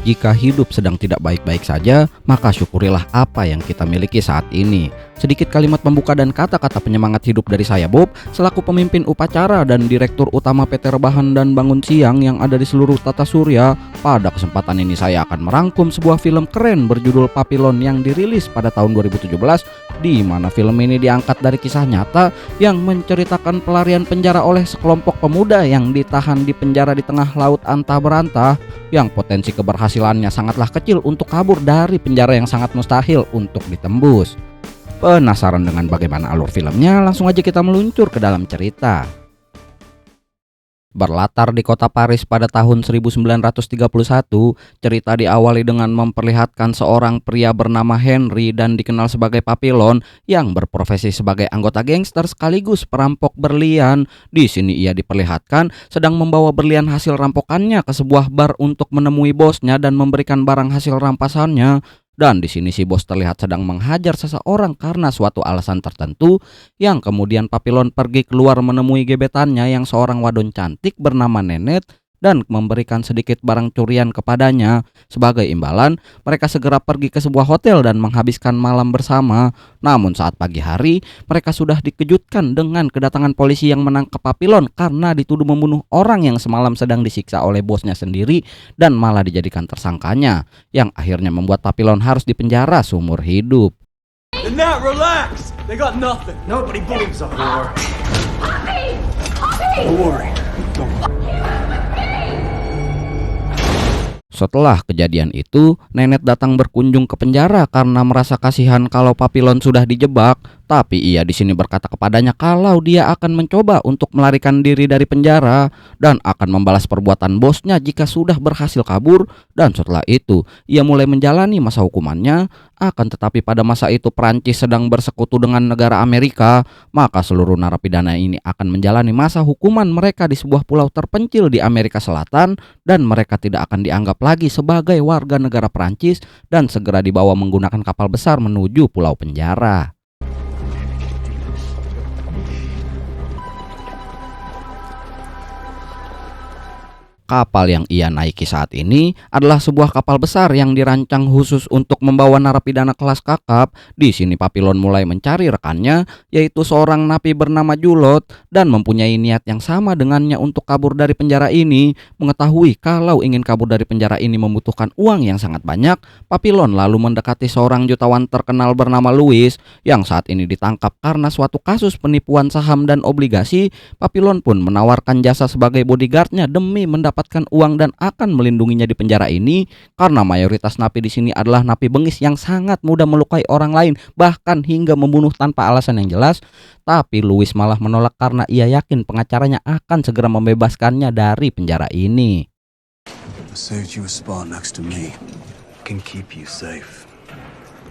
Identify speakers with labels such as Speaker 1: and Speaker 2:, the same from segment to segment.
Speaker 1: Jika hidup sedang tidak baik-baik saja, maka syukurilah apa yang kita miliki saat ini. Sedikit kalimat pembuka dan kata-kata penyemangat hidup dari saya, Bob, selaku pemimpin upacara dan Direktur Utama PT Rebahan dan Bangun Siang yang ada di seluruh tata surya. Pada kesempatan ini saya akan merangkum sebuah film keren berjudul Papillon yang dirilis pada tahun 2017, di mana film ini diangkat dari kisah nyata yang menceritakan pelarian penjara oleh sekelompok pemuda yang ditahan di penjara di tengah laut antah berantah, yang potensi keberhasilannya sangatlah kecil untuk kabur dari penjara yang sangat mustahil untuk ditembus. Penasaran dengan bagaimana alur filmnya? Langsung aja kita meluncur ke dalam cerita. Berlatar di kota Paris pada tahun 1931, cerita diawali dengan memperlihatkan seorang pria bernama Henry dan dikenal sebagai Papillon yang berprofesi sebagai anggota gangster sekaligus perampok berlian. Di sini ia diperlihatkan sedang membawa berlian hasil rampokannya ke sebuah bar untuk menemui bosnya dan memberikan barang hasil rampasannya. Dan di sini si bos terlihat sedang menghajar seseorang karena suatu alasan tertentu, yang kemudian Papillon pergi keluar menemui gebetannya yang seorang wadon cantik bernama Nenet dan memberikan sedikit barang curian kepadanya. Sebagai imbalan, mereka segera pergi ke sebuah hotel dan menghabiskan malam bersama. Namun saat pagi hari, mereka sudah dikejutkan dengan kedatangan polisi yang menangkap Papillon karena dituduh membunuh orang yang semalam sedang disiksa oleh bosnya sendiri dan malah dijadikan tersangkanya, yang akhirnya membuat Papillon harus dipenjara seumur hidup.
Speaker 2: Now relax. They got nothing. Nobody believes a whore. Don't worry. Don't worry.
Speaker 1: Setelah kejadian itu, Nenet datang berkunjung ke penjara karena merasa kasihan kalau Papillon sudah dijebak. Tapi ia di sini berkata kepadanya kalau dia akan mencoba untuk melarikan diri dari penjara dan akan membalas perbuatan bosnya jika sudah berhasil kabur. Dan setelah itu, ia mulai menjalani masa hukumannya. Akan tetapi pada masa itu Prancis sedang bersekutu dengan negara Amerika, maka seluruh narapidana ini akan menjalani masa hukuman mereka di sebuah pulau terpencil di Amerika Selatan, dan mereka tidak akan dianggap lagi sebagai warga negara Prancis dan segera dibawa menggunakan kapal besar menuju pulau penjara. Kapal yang ia naiki saat ini adalah sebuah kapal besar yang dirancang khusus untuk membawa narapidana kelas kakap. Di sini Papillon mulai mencari rekannya, yaitu seorang napi bernama Julot, dan mempunyai niat yang sama dengannya untuk kabur dari penjara ini. Mengetahui kalau ingin kabur dari penjara ini membutuhkan uang yang sangat banyak, Papillon lalu mendekati seorang jutawan terkenal bernama Louis yang saat ini ditangkap karena suatu kasus penipuan saham dan obligasi. Papillon pun menawarkan jasa sebagai bodyguardnya demi mendapatkan uang dan akan melindunginya di penjara ini, karena mayoritas napi di sini adalah napi bengis yang sangat mudah melukai orang lain, bahkan hingga membunuh tanpa alasan yang jelas. Tapi Louis malah menolak karena ia yakin pengacaranya akan segera membebaskannya dari penjara ini.
Speaker 3: I saved you a spot next to me. Can keep you safe.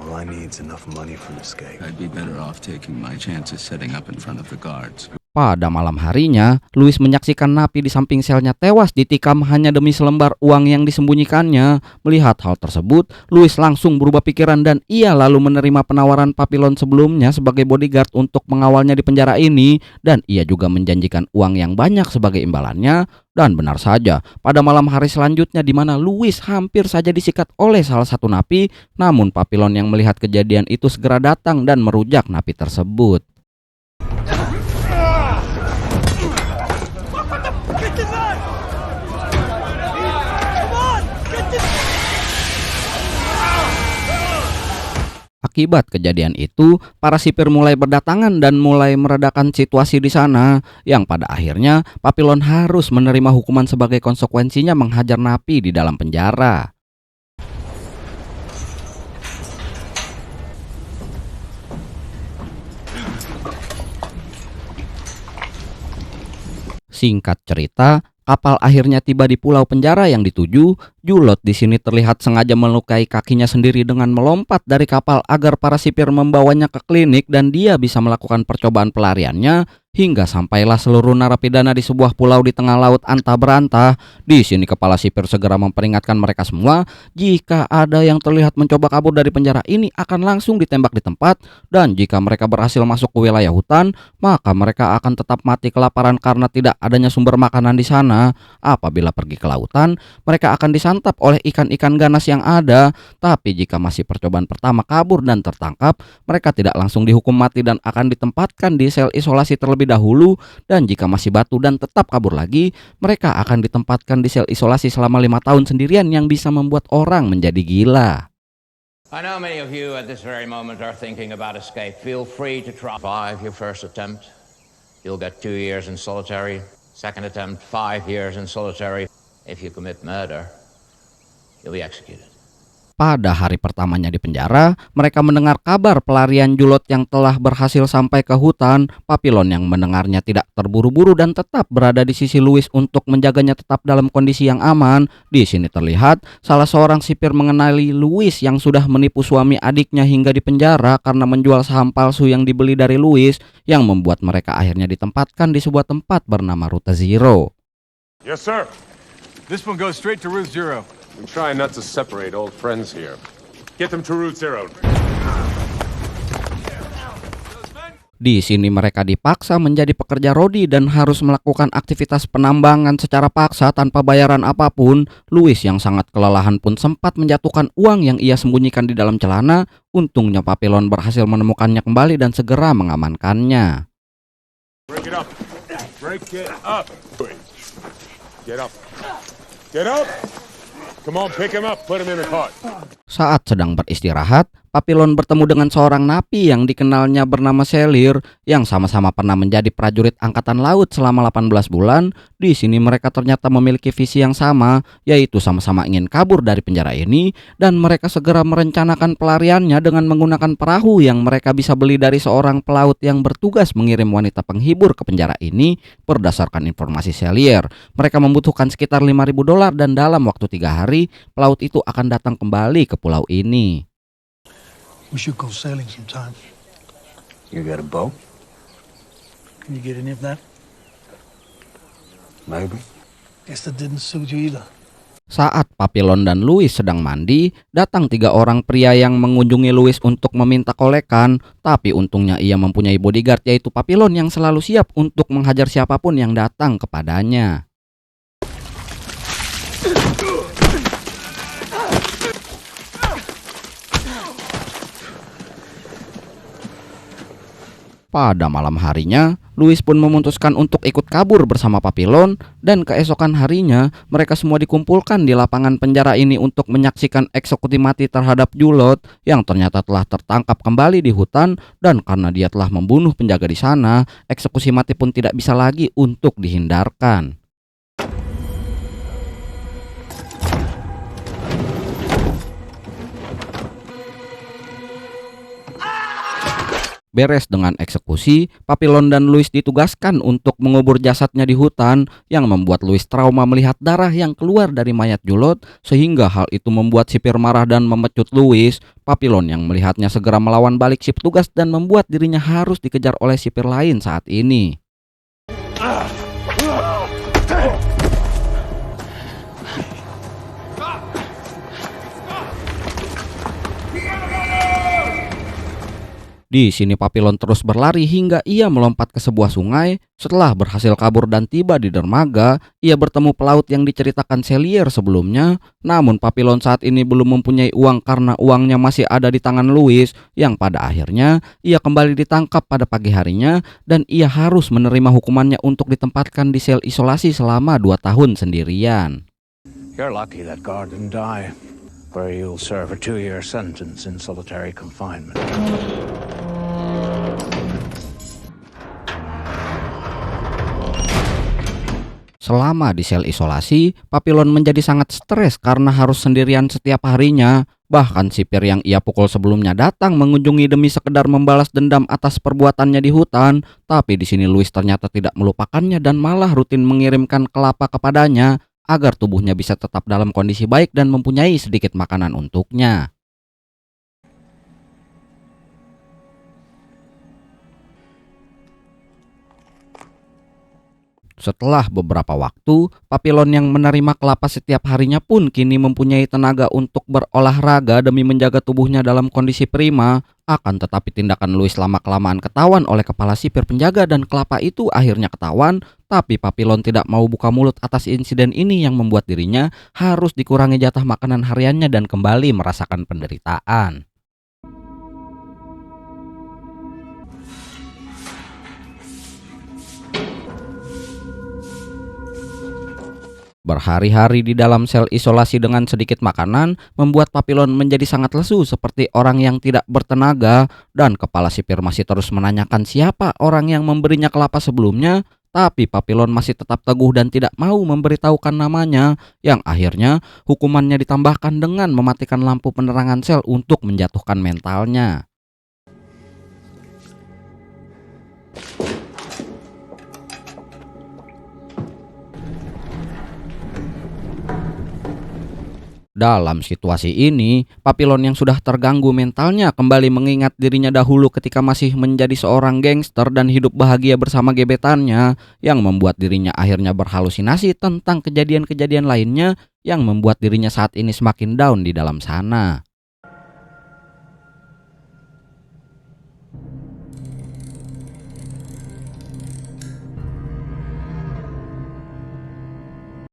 Speaker 3: All I need is enough money for an escape.
Speaker 4: I'd be better off taking my chances setting up in front of the guards.
Speaker 1: Pada malam harinya, Louis menyaksikan napi di samping selnya tewas ditikam hanya demi selembar uang yang disembunyikannya. Melihat hal tersebut, Louis langsung berubah pikiran dan ia lalu menerima penawaran Papillon sebelumnya sebagai bodyguard untuk mengawalnya di penjara ini, dan ia juga menjanjikan uang yang banyak sebagai imbalannya. Dan benar saja, pada malam hari selanjutnya di mana Louis hampir saja disikat oleh salah satu napi, namun Papillon yang melihat kejadian itu segera datang dan merujak napi tersebut. Akibat kejadian itu, para sipir mulai berdatangan dan mulai meredakan situasi di sana, yang pada akhirnya Papillon harus menerima hukuman sebagai konsekuensinya menghajar napi di dalam penjara. Singkat cerita, kapal akhirnya tiba di pulau penjara yang dituju. Julot di sini terlihat sengaja melukai kakinya sendiri dengan melompat dari kapal agar para sipir membawanya ke klinik dan dia bisa melakukan percobaan pelariannya, hingga sampailah seluruh narapidana di sebuah pulau di tengah laut antah berantah. Di sini kepala sipir segera memperingatkan mereka semua, jika ada yang terlihat mencoba kabur dari penjara ini akan langsung ditembak di tempat, dan jika mereka berhasil masuk ke wilayah hutan, maka mereka akan tetap mati kelaparan karena tidak adanya sumber makanan di sana. Apabila pergi ke lautan, mereka akan disantap disantap oleh ikan-ikan ganas yang ada. Tapi jika masih percobaan pertama kabur dan tertangkap, mereka tidak langsung dihukum mati dan akan ditempatkan di sel isolasi terlebih dahulu. Dan jika masih batu dan tetap kabur lagi, mereka akan ditempatkan di sel isolasi selama 5 tahun sendirian yang bisa membuat orang menjadi gila.
Speaker 5: I know many of you at this very moment are thinking about escape. Feel free to try. 5 your first attempt. You'll get 2 years in solitary. Second attempt, 5 years in solitary. If you commit murder, you'll be executed.
Speaker 1: Pada hari pertamanya di penjara, mereka mendengar kabar pelarian Julot yang telah berhasil sampai ke hutan. Papillon yang mendengarnya tidak terburu-buru dan tetap berada di sisi Louis untuk menjaganya tetap dalam kondisi yang aman. Di sini terlihat salah seorang sipir mengenali Louis yang sudah menipu suami adiknya hingga di penjara karena menjual saham palsu yang dibeli dari Louis, yang membuat mereka akhirnya ditempatkan di sebuah tempat bernama Route Zero.
Speaker 6: Yes, sir. This one goes straight to Route Zero. I'm trying not to separate old friends here. Get them to Route Zero.
Speaker 1: Di sini mereka dipaksa menjadi pekerja rodi dan harus melakukan aktivitas penambangan secara paksa tanpa bayaran apapun. Louis yang sangat kelelahan pun sempat menjatuhkan uang yang ia sembunyikan di dalam celana. Untungnya Papillon berhasil menemukannya kembali dan segera mengamankannya.
Speaker 6: Break it up. Break it up. Get up. Get up. Come on, pick him up. Put him in the cart.
Speaker 1: Saat sedang beristirahat, Papillon bertemu dengan seorang napi yang dikenalnya bernama Selir, yang sama-sama pernah menjadi prajurit angkatan laut selama 18 bulan. Di sini mereka ternyata memiliki visi yang sama, yaitu sama-sama ingin kabur dari penjara ini, dan mereka segera merencanakan pelariannya dengan menggunakan perahu yang mereka bisa beli dari seorang pelaut yang bertugas mengirim wanita penghibur ke penjara ini. Berdasarkan informasi Selir, mereka membutuhkan sekitar $5.000 dan dalam waktu 3 hari, pelaut itu akan datang kembali ke pulau ini.
Speaker 7: We should go sailing sometime.
Speaker 3: You got a boat?
Speaker 7: Can you get any of that?
Speaker 3: Maybe.
Speaker 7: Guess that didn't suit you either.
Speaker 1: Saat Papillon dan Louis sedang mandi, datang 3 orang pria yang mengunjungi Louis untuk meminta kolekan. Tapi untungnya ia mempunyai bodyguard, yaitu Papillon yang selalu siap untuk menghajar siapapun yang datang kepadanya. Pada malam harinya, Louis pun memutuskan untuk ikut kabur bersama Papillon, dan keesokan harinya mereka semua dikumpulkan di lapangan penjara ini untuk menyaksikan eksekusi mati terhadap Julot yang ternyata telah tertangkap kembali di hutan. Dan karena dia telah membunuh penjaga di sana, eksekusi mati pun tidak bisa lagi untuk dihindarkan. Beres dengan eksekusi, Papillon dan Louis ditugaskan untuk mengubur jasadnya di hutan, yang membuat Louis trauma melihat darah yang keluar dari mayat Julot, sehingga hal itu membuat sipir marah dan memecut Louis. Papillon yang melihatnya segera melawan balik si petugas dan membuat dirinya harus dikejar oleh sipir lain saat ini. Di sini Papillon terus berlari hingga ia melompat ke sebuah sungai. Setelah berhasil kabur dan tiba di dermaga, ia bertemu pelaut yang diceritakan Selir sebelumnya. Namun Papillon saat ini belum mempunyai uang karena uangnya masih ada di tangan Louis, yang pada akhirnya ia kembali ditangkap pada pagi harinya dan ia harus menerima hukumannya untuk ditempatkan di sel isolasi selama 2 tahun sendirian.
Speaker 5: You're lucky that guard didn't die, where you'll serve a 2-year sentence in solitary confinement.
Speaker 1: Selama di sel isolasi, Papillon menjadi sangat stres karena harus sendirian setiap harinya. Bahkan sipir yang ia pukul sebelumnya datang mengunjungi demi sekedar membalas dendam atas perbuatannya di hutan. Tapi di sini Louis ternyata tidak melupakannya dan malah rutin mengirimkan kelapa kepadanya agar tubuhnya bisa tetap dalam kondisi baik dan mempunyai sedikit makanan untuknya. Setelah beberapa waktu, Papillon yang menerima kelapa setiap harinya pun kini mempunyai tenaga untuk berolahraga demi menjaga tubuhnya dalam kondisi prima. Akan tetapi tindakan Louis lama-kelamaan ketahuan oleh kepala sipir penjaga dan kelapa itu akhirnya ketahuan. Tapi Papillon tidak mau buka mulut atas insiden ini yang membuat dirinya harus dikurangi jatah makanan hariannya dan kembali merasakan penderitaan. Berhari-hari di dalam sel isolasi dengan sedikit makanan membuat Papillon menjadi sangat lesu seperti orang yang tidak bertenaga, dan kepala sipir masih terus menanyakan siapa orang yang memberinya kelapa sebelumnya, tapi Papillon masih tetap teguh dan tidak mau memberitahukan namanya, yang akhirnya hukumannya ditambahkan dengan mematikan lampu penerangan sel untuk menjatuhkan mentalnya. Dalam situasi ini, Papillon yang sudah terganggu mentalnya kembali mengingat dirinya dahulu ketika masih menjadi seorang gangster dan hidup bahagia bersama gebetannya, yang membuat dirinya akhirnya berhalusinasi tentang kejadian-kejadian lainnya yang membuat dirinya saat ini semakin down di dalam sana.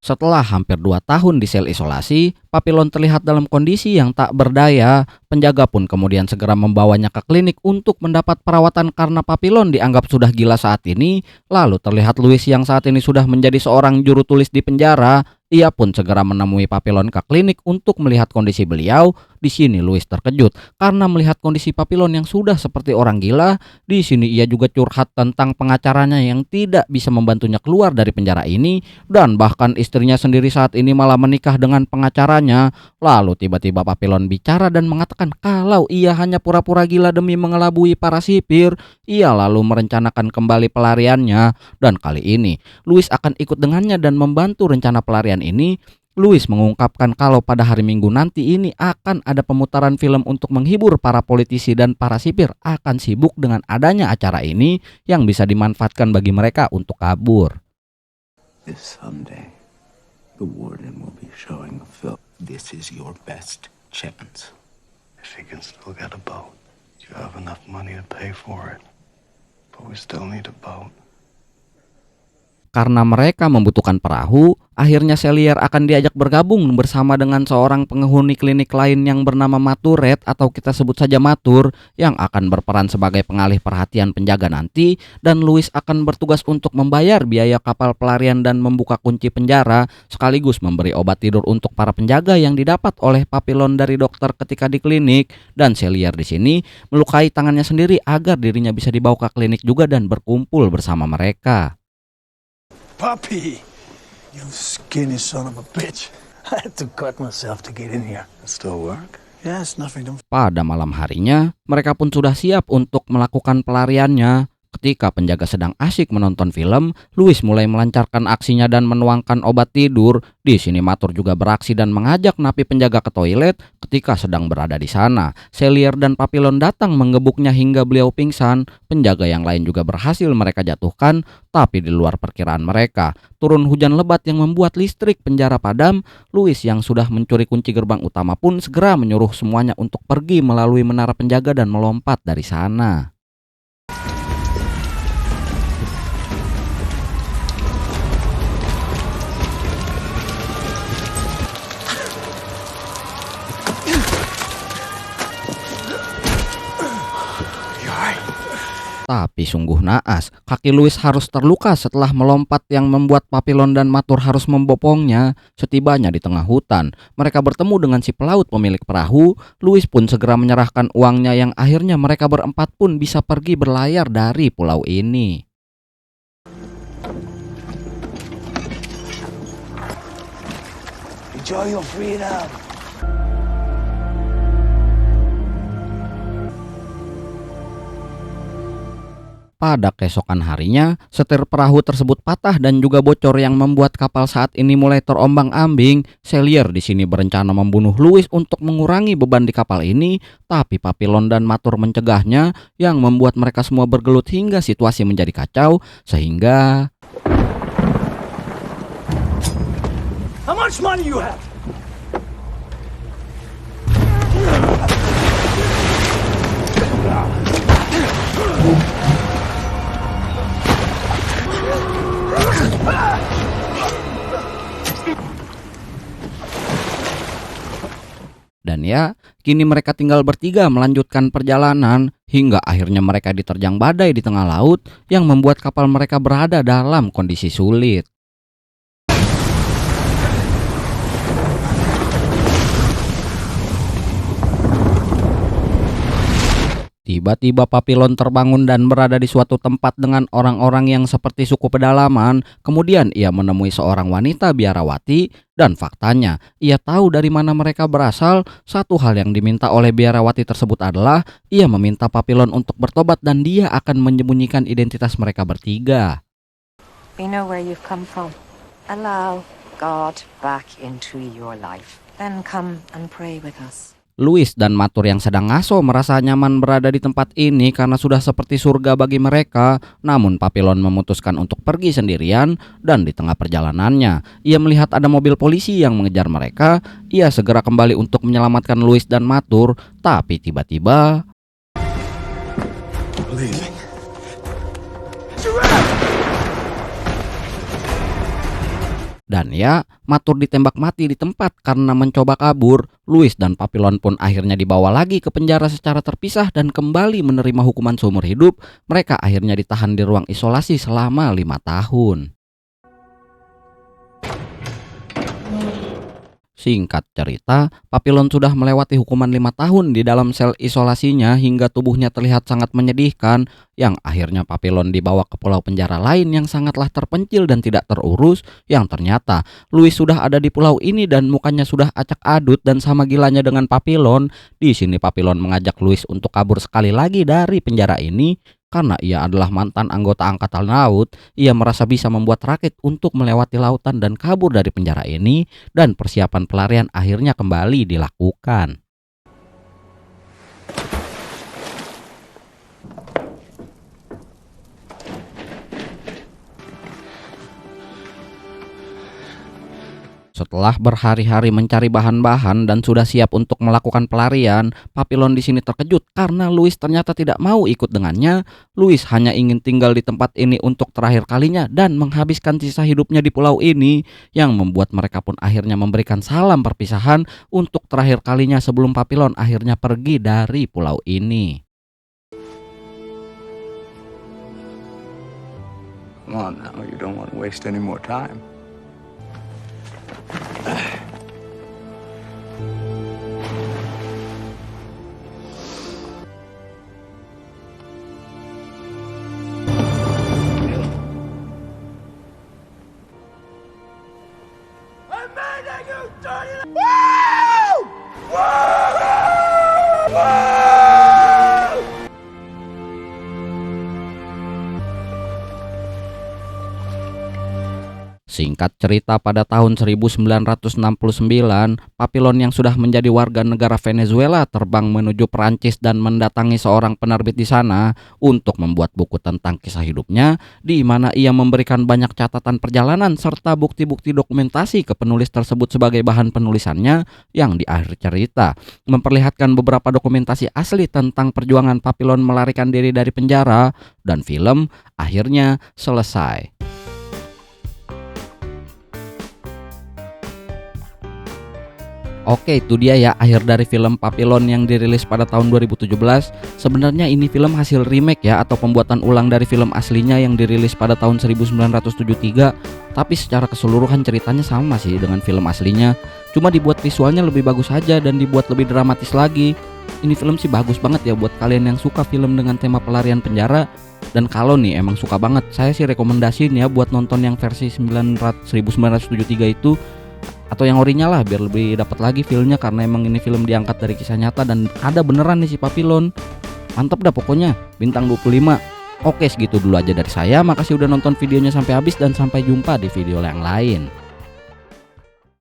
Speaker 1: Setelah hampir 2 tahun di sel isolasi, Papillon terlihat dalam kondisi yang tak berdaya. Penjaga pun kemudian segera membawanya ke klinik untuk mendapat perawatan karena Papillon dianggap sudah gila saat ini. Lalu terlihat Louis yang saat ini sudah menjadi seorang juru tulis di penjara. Ia pun segera menemui Papillon ke klinik untuk melihat kondisi beliau. Di sini Louis terkejut karena melihat kondisi Papillon yang sudah seperti orang gila. Di sini ia juga curhat tentang pengacaranya yang tidak bisa membantunya keluar dari penjara ini, dan bahkan istrinya sendiri saat ini malah menikah dengan pengacaranya. Lalu tiba-tiba Papillon bicara dan mengatakan kalau ia hanya pura-pura gila demi mengelabui para sipir. Ia lalu merencanakan kembali pelariannya, dan kali ini Louis akan ikut dengannya dan membantu rencana pelarian ini. Louis mengungkapkan kalau pada hari Minggu nanti ini akan ada pemutaran film untuk menghibur para politisi, dan para sipir akan sibuk dengan adanya acara ini yang bisa dimanfaatkan bagi mereka untuk kabur.
Speaker 4: This Sunday, the warden will be showing a film. This is your best chance.
Speaker 3: If he can still get a boat, you have enough money to pay for it. But we still need a boat.
Speaker 1: Karena mereka membutuhkan perahu, akhirnya Cellier akan diajak bergabung bersama dengan seorang penghuni klinik lain yang bernama Maturet, atau kita sebut saja Matur, yang akan berperan sebagai pengalih perhatian penjaga nanti. Dan Louis akan bertugas untuk membayar biaya kapal pelarian dan membuka kunci penjara, sekaligus memberi obat tidur untuk para penjaga yang didapat oleh Papillon dari dokter ketika di klinik. Dan Cellier di sini melukai tangannya sendiri agar dirinya bisa dibawa ke klinik juga dan berkumpul bersama mereka.
Speaker 7: Puppy! You skinny son of a bitch. I had to cut myself to get in here.
Speaker 3: It still work?
Speaker 7: Yeah, it's nothing to...
Speaker 1: Pada malam harinya, mereka pun sudah siap untuk melakukan pelariannya. Ketika penjaga sedang asyik menonton film, Louis mulai melancarkan aksinya dan menuangkan obat tidur. Di sini Matur juga beraksi dan mengajak napi penjaga ke toilet ketika sedang berada di sana. Cellier dan Papillon datang menggebuknya hingga beliau pingsan. Penjaga yang lain juga berhasil mereka jatuhkan, tapi di luar perkiraan mereka. Turun hujan lebat yang membuat listrik penjara padam. Louis yang sudah mencuri kunci gerbang utama pun segera menyuruh semuanya untuk pergi melalui menara penjaga dan melompat dari sana. Tapi sungguh naas, kaki Louis harus terluka setelah melompat yang membuat Papillon dan Matur harus membopongnya. Setibanya di tengah hutan, mereka bertemu dengan si pelaut pemilik perahu. Louis pun segera menyerahkan uangnya yang akhirnya mereka berempat pun bisa pergi berlayar dari pulau ini.
Speaker 7: Enjoy your freedom.
Speaker 1: Pada keesokan harinya, setir perahu tersebut patah dan juga bocor yang membuat kapal saat ini mulai terombang-ambing. Cellier di sini berencana membunuh Louis untuk mengurangi beban di kapal ini, tapi Papillon dan Matur mencegahnya, yang membuat mereka semua bergelut hingga situasi menjadi kacau, sehingga
Speaker 7: How much money you have?
Speaker 1: Dan ya, kini mereka tinggal bertiga melanjutkan perjalanan hingga akhirnya mereka diterjang badai di tengah laut yang membuat kapal mereka berada dalam kondisi sulit. Tiba-tiba Papillon terbangun dan berada di suatu tempat dengan orang-orang yang seperti suku pedalaman. Kemudian ia menemui seorang wanita biarawati dan faktanya ia tahu dari mana mereka berasal. Satu hal yang diminta oleh biarawati tersebut adalah ia meminta Papillon untuk bertobat dan dia akan menyembunyikan identitas mereka bertiga.
Speaker 8: We know where you've come from. Allow God back into your life. Then come and pray with us.
Speaker 1: Louis dan Matur yang sedang ngaso merasa nyaman berada di tempat ini karena sudah seperti surga bagi mereka. Namun Papillon memutuskan untuk pergi sendirian dan di tengah perjalanannya ia melihat ada mobil polisi yang mengejar mereka. Ia segera kembali untuk menyelamatkan Louis dan Matur, tapi tiba-tiba
Speaker 3: Leaving.
Speaker 1: dan ya, Matur ditembak mati di tempat karena mencoba kabur. Louis dan Papillon pun akhirnya dibawa lagi ke penjara secara terpisah dan kembali menerima hukuman seumur hidup. Mereka akhirnya ditahan di ruang isolasi selama 5 tahun. Singkat cerita, Papillon sudah melewati hukuman 5 tahun di dalam sel isolasinya hingga tubuhnya terlihat sangat menyedihkan, yang akhirnya Papillon dibawa ke pulau penjara lain yang sangatlah terpencil dan tidak terurus, yang ternyata Louis sudah ada di pulau ini dan mukanya sudah acak adut dan sama gilanya dengan Papillon. Di sini Papillon mengajak Louis untuk kabur sekali lagi dari penjara ini. Karena ia adalah mantan anggota angkatan laut, ia merasa bisa membuat rakit untuk melewati lautan dan kabur dari penjara ini, dan persiapan pelarian akhirnya kembali dilakukan. Setelah berhari-hari mencari bahan-bahan dan sudah siap untuk melakukan pelarian, Papillon di sini terkejut karena Louis ternyata tidak mau ikut dengannya. Louis hanya ingin tinggal di tempat ini untuk terakhir kalinya dan menghabiskan sisa hidupnya di pulau ini, yang membuat mereka pun akhirnya memberikan salam perpisahan untuk terakhir kalinya sebelum Papillon akhirnya pergi dari pulau ini.
Speaker 3: Come on now, you don't want to waste any more time.
Speaker 1: Singkat cerita, pada tahun 1969, Papillon yang sudah menjadi warga negara Venezuela terbang menuju Perancis dan mendatangi seorang penerbit di sana untuk membuat buku tentang kisah hidupnya, di mana ia memberikan banyak catatan perjalanan serta bukti-bukti dokumentasi ke penulis tersebut sebagai bahan penulisannya, yang di akhir cerita memperlihatkan beberapa dokumentasi asli tentang perjuangan Papillon melarikan diri dari penjara, dan film akhirnya selesai. Oke, itu dia ya akhir dari film Papillon yang dirilis pada tahun 2017. Sebenarnya ini film hasil remake ya, atau pembuatan ulang dari film aslinya yang dirilis pada tahun 1973. Tapi secara keseluruhan ceritanya sama sih dengan film aslinya, cuma dibuat visualnya lebih bagus aja dan dibuat lebih dramatis lagi. Ini film sih bagus banget ya buat kalian yang suka film dengan tema pelarian penjara. Dan kalau nih emang suka banget, saya sih rekomendasiin ya buat nonton yang versi 1973 itu, atau yang original lah, biar lebih dapat lagi feelnya, karena emang ini film diangkat dari kisah nyata dan ada beneran nih si Papillon. Mantap dah pokoknya, bintang 25. Oke, segitu dulu aja dari saya. Makasih udah nonton videonya sampai habis dan sampai jumpa di video yang lain.